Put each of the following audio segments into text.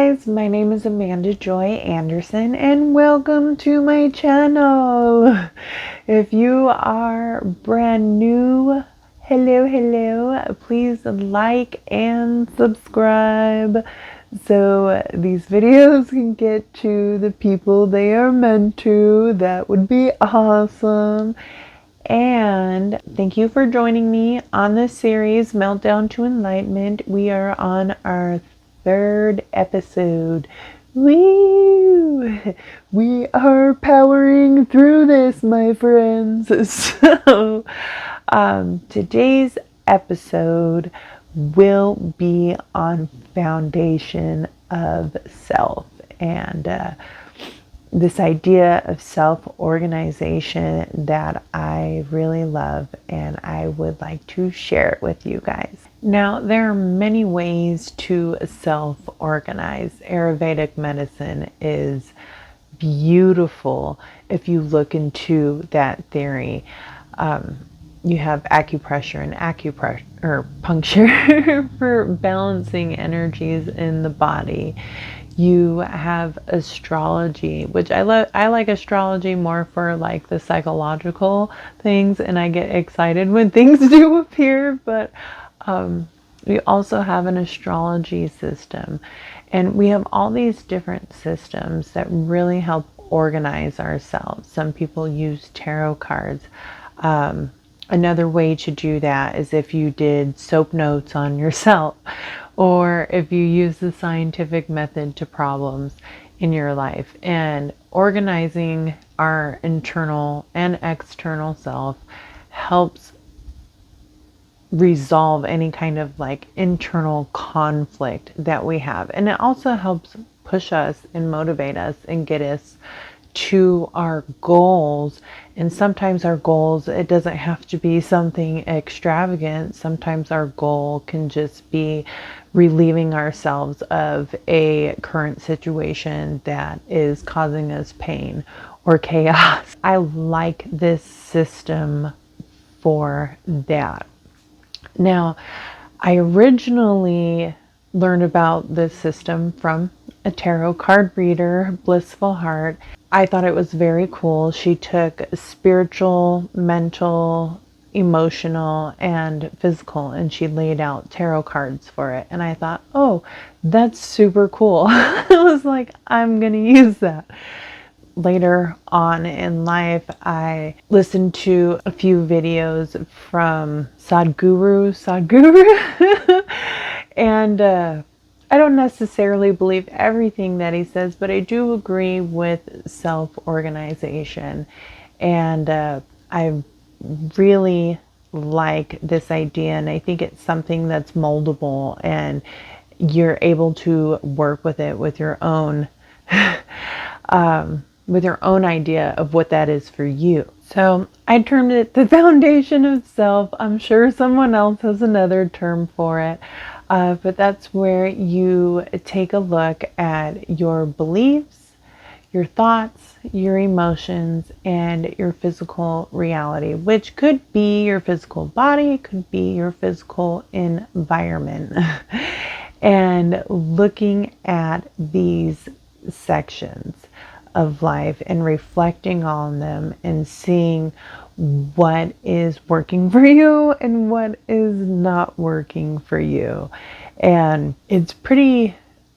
guys, my name is Amanda Joy Anderson and welcome to my channel. If you are brand new, hello, please like and subscribe so these videos can get to the people they are meant to. That would be awesome. And thank you for joining me on this series, Meltdown to Enlightenment. We are on our third episode. Woo! We are powering through this, my friends. So, today's episode will be on foundation of self and this idea of self-organization that I really love, and I would like to share it with you guys. Now, there are many ways to self-organize. Ayurvedic medicine is beautiful if you look into that theory. You have acupressure and puncture for balancing energies in the body. You have astrology, which I like astrology more for like the psychological things, and I get excited when things do appear. But we also have an astrology system, and we have all these different systems that really help organize ourselves. Some people use tarot cards. Another way to do that is if you did soap notes on yourself, or if you use the scientific method to problems in your life. And organizing our internal and external self helps resolve any kind of like internal conflict that we have. And it also helps push us and motivate us and get us to our goals. And sometimes our goals, it doesn't have to be something extravagant. Sometimes our goal can just be relieving ourselves of a current situation that is causing us pain or chaos. I like this system for that. Now, I originally learned about this system from a tarot card reader, Blissful Heart. I thought it was very cool. She took spiritual, mental, emotional, and physical, and she laid out tarot cards for it. And I thought, oh, that's super cool. I was like, I'm going to use that. Later on in life, I listened to a few videos from Sadhguru, and I don't necessarily believe everything that he says, but I do agree with self-organization. And I really like this idea, and I think it's something that's moldable, and you're able to work with it with your own idea of what that is for you. So I termed it the foundation of self. I'm sure someone else has another term for it. But that's where you take a look at your beliefs, your thoughts, your emotions, and your physical reality, which could be your physical body, could be your physical environment. And looking at these sections of life and reflecting on them and seeing what is working for you and what is not working for you. And it's pretty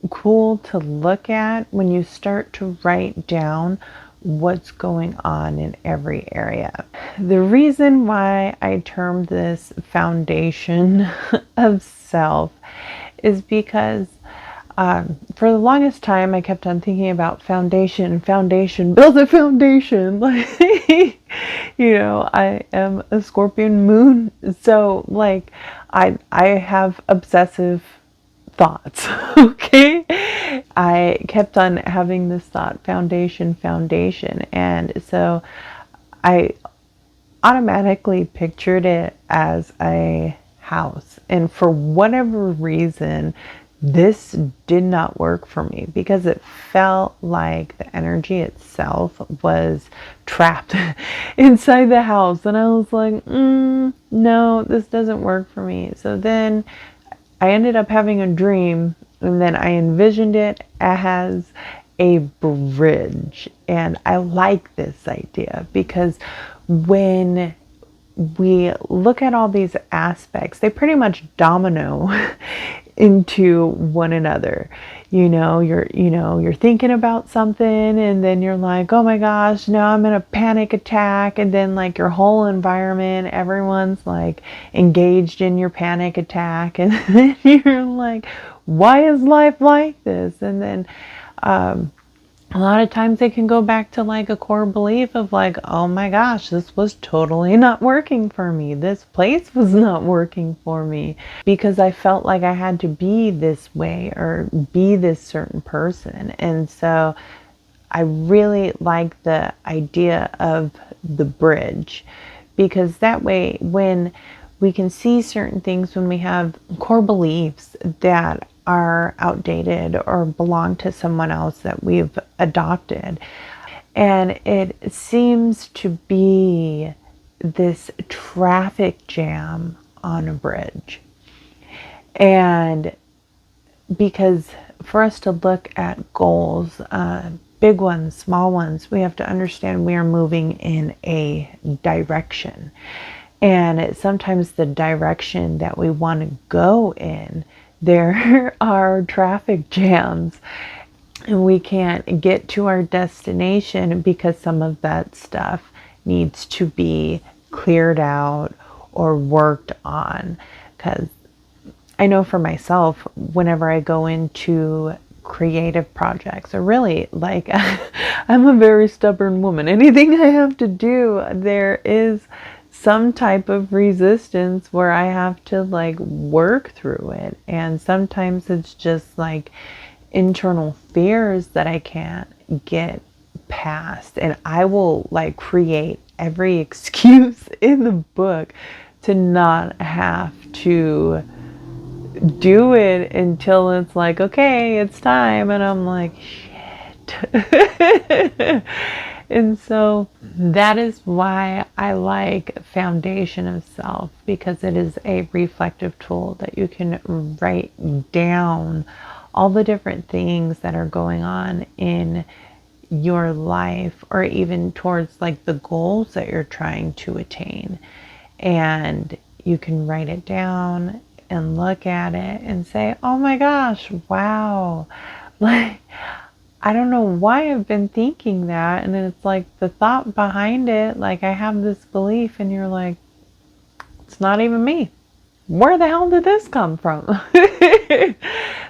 cool to look at when you start to write down what's going on in every area. The reason why I termed this foundation of self is because for the longest time, I kept on thinking about foundation, build a foundation. Like, I am a Scorpion moon. So like, I have obsessive thoughts. Okay. I kept on having this thought, foundation. And so I automatically pictured it as a house. And for whatever reason, this did not work for me because it felt like the energy itself was trapped inside the house. And I was like, no, this doesn't work for me. So then I ended up having a dream And then I envisioned it as a bridge. And I like this idea because when we look at all these aspects, they pretty much domino into one another. You're thinking about something and then you're like, oh my gosh, now I'm in a panic attack. And then like your whole environment, everyone's like engaged in your panic attack. And then you're like, why is life like this? And then, a lot of times it can go back to like a core belief of like, oh my gosh, this was totally not working for me. This place was not working for me because I felt like I had to be this way or be this certain person. And so I really like the idea of the bridge because that way when we can see certain things, when we have core beliefs that are outdated or belong to someone else that we've adopted, and it seems to be this traffic jam on a bridge. And because for us to look at goals, big ones, small ones, we have to understand we are moving in a direction. And sometimes the direction that we want to go in, there are traffic jams and we can't get to our destination because some of that stuff needs to be cleared out or worked on. Because I know for myself, whenever I go into creative projects, or really like I'm a very stubborn woman. Anything I have to do, there is some type of resistance where I have to like work through it. And sometimes it's just like internal fears that I can't get past. And I will like create every excuse in the book to not have to do it until it's like, okay, it's time. And I'm like, shit. And so that is why I like Foundation of Self, because it is a reflective tool that you can write down all the different things that are going on in your life, or even towards like the goals that you're trying to attain. And you can write it down and look at it and say, oh my gosh, wow. Like, I don't know why I've been thinking that. And then it's like the thought behind it, like I have this belief and you're like, it's not even me. Where the hell did this come from?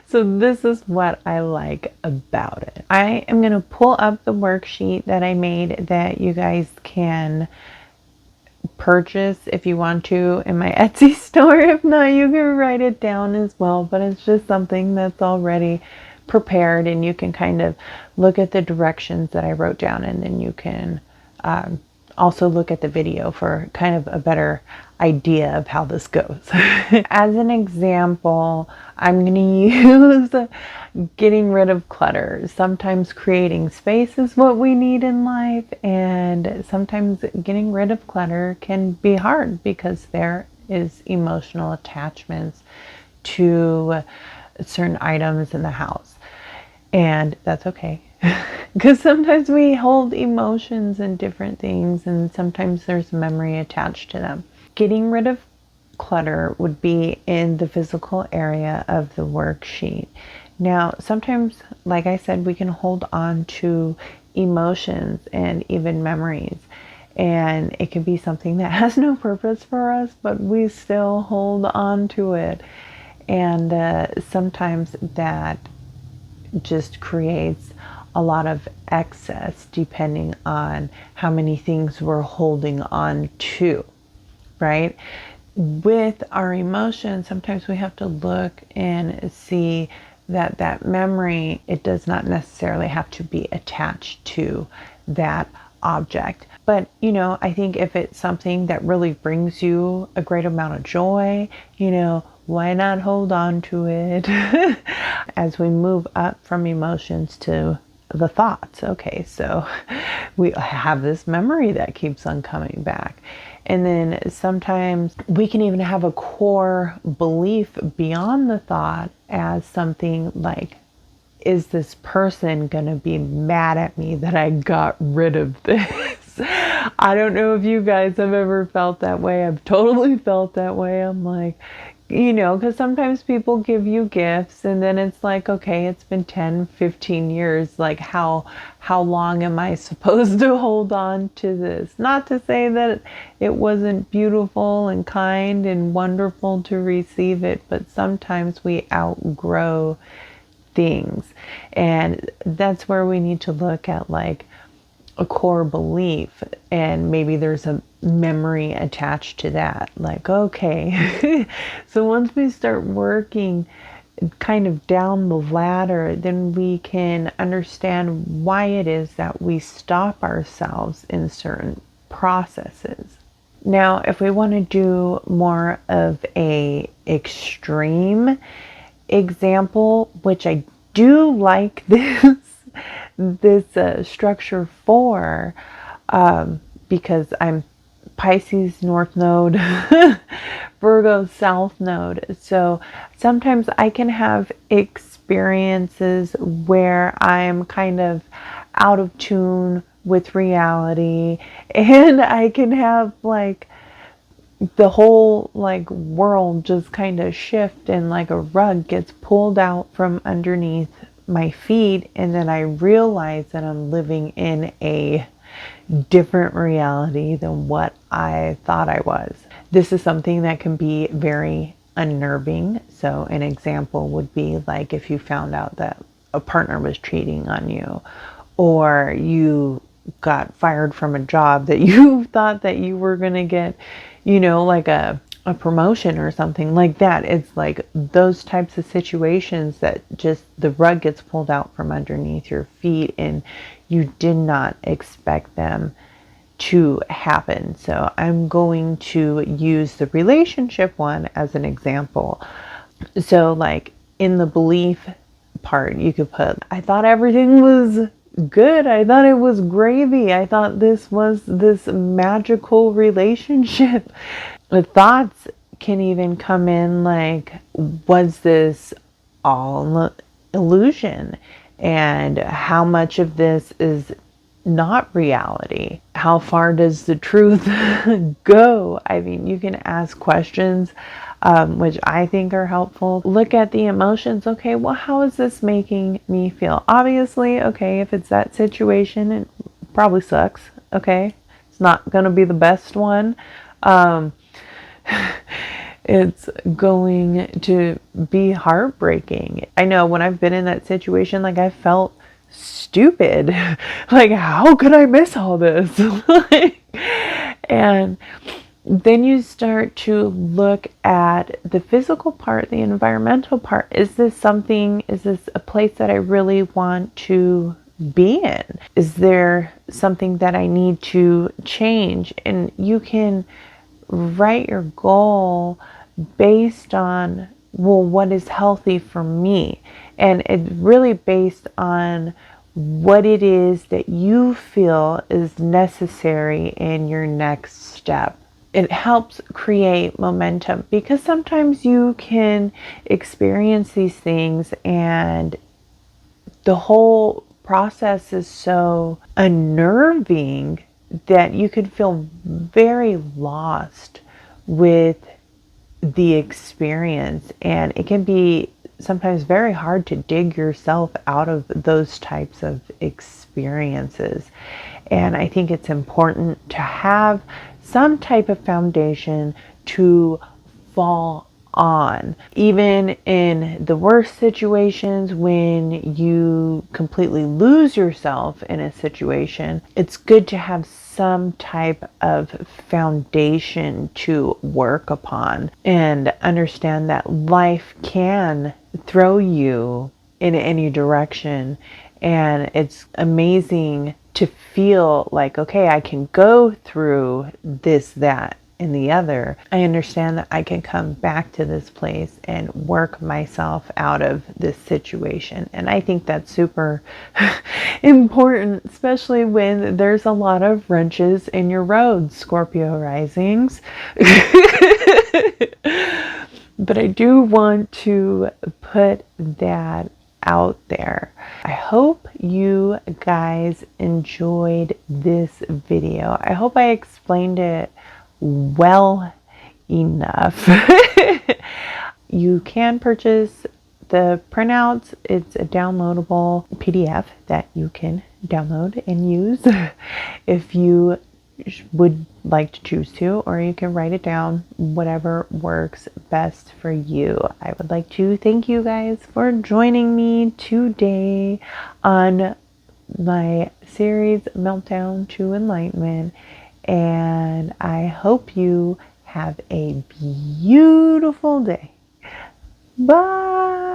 So this is what I like about it. I am going to pull up the worksheet that I made that you guys can purchase if you want to in my Etsy store. If not, you can write it down as well, but it's just something that's already prepared and you can kind of look at the directions that I wrote down, and then you can also look at the video for kind of a better idea of how this goes. As an example, I'm going to use getting rid of clutter. Sometimes creating space is what we need in life, and sometimes getting rid of clutter can be hard because there is emotional attachments to certain items in the house. And that's okay. Because sometimes we hold emotions in different things, and sometimes there's memory attached to them. Getting rid of clutter would be in the physical area of the worksheet. Now, sometimes, like I said, we can hold on to emotions and even memories. And it can be something that has no purpose for us, but we still hold on to it. And sometimes that just creates a lot of excess depending on how many things we're holding on to, right? With our emotions, sometimes we have to look and see that that memory, it does not necessarily have to be attached to that object. But, you know, I think if it's something that really brings you a great amount of joy, you know, why not hold on to it? As we move up from emotions to the thoughts. Okay, so we have this memory that keeps on coming back. And then sometimes we can even have a core belief beyond the thought as something like, is this person going to be mad at me that I got rid of this? I don't know if you guys have ever felt that way. I've totally felt that way. I'm like, because sometimes people give you gifts and then it's like, okay, it's been 10, 15 years. Like how long am I supposed to hold on to this? Not to say that it wasn't beautiful and kind and wonderful to receive it, but sometimes we outgrow things. And that's where we need to look at like a core belief, and maybe there's a memory attached to that. Like, okay, so once we start working kind of down the ladder, then we can understand why it is that we stop ourselves in certain processes. Now, if we want to do more of a extreme example, which I do like this structure for, because I'm Pisces North Node, Virgo South Node. So sometimes I can have experiences where I'm kind of out of tune with reality, and I can have like the whole like world just kind of shift, and like a rug gets pulled out from underneath my feet, and then I realize that I'm living in a different reality than what I thought I was. This is something that can be very unnerving. So an example would be like if you found out that a partner was cheating on you, or you got fired from a job that you thought that you were going to get, like a promotion or something like that. It's like those types of situations that just the rug gets pulled out from underneath your feet and you did not expect them to happen. So I'm going to use the relationship one as an example. So like in the belief part, you could put, I thought everything was good. I thought it was gravy. I thought this was this magical relationship. The thoughts can even come in like, was this all illusion? And how much of this is not reality? How far does the truth go? I mean, you can ask questions, which I think are helpful. Look at the emotions. Okay, well, how is this making me feel? Obviously, okay, if it's that situation, it probably sucks. Okay, it's not going to be the best one. It's going to be heartbreaking. I know when I've been in that situation, like I felt stupid. Like, how could I miss all this? And then you start to look at the physical part, the environmental part. Is this a place that I really want to be in? Is there something that I need to change? And you can write your goal based on, well, what is healthy for me? And it's really based on what it is that you feel is necessary in your next step. It helps create momentum, because sometimes you can experience these things and the whole process is so unnerving that you could feel very lost with the experience, and it can be sometimes very hard to dig yourself out of those types of experiences. And I think it's important to have some type of foundation to fall on. Even in the worst situations, when you completely lose yourself in a situation, it's good to have some type of foundation to work upon and understand that life can throw you in any direction. And it's amazing to feel like, okay, I can go through this, that, in the other, I understand that I can come back to this place and work myself out of this situation. And I think that's super important, especially when there's a lot of wrenches in your road, Scorpio risings. But I do want to put that out there. I hope you guys enjoyed this video. I hope I explained it well enough. You can purchase the printouts. It's a downloadable PDF that you can download and use if you would like to choose to, or you can write it down, whatever works best for you. I would like to thank you guys for joining me today on my series Meltdown to Enlightenment, and I hope you have a beautiful day. Bye.